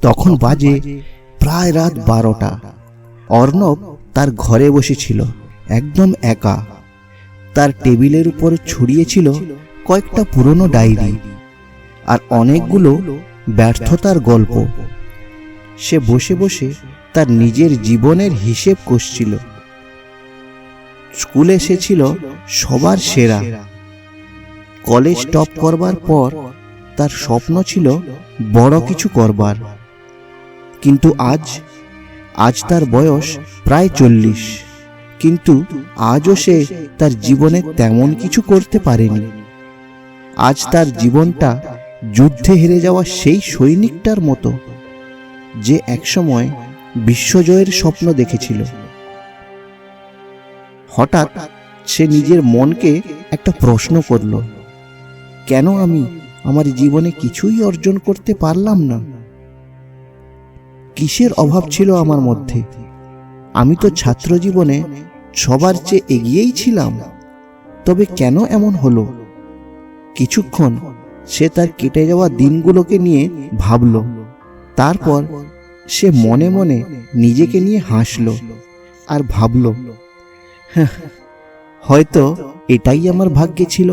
তখন বাজে প্রায় রাত 12টা। অর্ণব তার ঘরে বসেছিল, একদম একা। তার টেবিলের উপর ছড়িয়ে ছিল কয়েকটা পুরনো ডায়েরি আর অনেকগুলো ব্যর্থতার গল্প। সে বসে বসে তার নিজের জীবনের হিসেব কষছিল। স্কুলে সে ছিল সবার সেরা। কলেজ টপ করবার পর তার স্বপ্ন ছিল বড় কিছু করবার। কিন্তু আজ তার বয়স প্রায় 40, কিন্তু আজও সে তার জীবনে তেমন কিছু করতে পারেনি। আজ তার জীবনটা যুদ্ধে হেরে যাওয়া সেই সৈনিকটার মতো, যে একসময় বিশ্বজয়ের স্বপ্ন দেখেছিল। হঠাৎ সে নিজের মনকে একটা প্রশ্ন করল, কেন আমি আমার জীবনে কিছুই অর্জন করতে পারলাম না? কিসের অভাব ছিল আমার মধ্যে? আমি তো ছাত্র জীবনে সবার চেয়ে এগিয়েই ছিলাম, তবে কেন এমন হলো? কিছুক্ষণ সে তার কেটে যাওয়া দিনগুলোকে নিয়ে ভাবল। তারপর সে মনে মনে নিজেকে নিয়ে হাসল আর ভাবল, হয়তো এটাই আমার ভাগ্যে ছিল।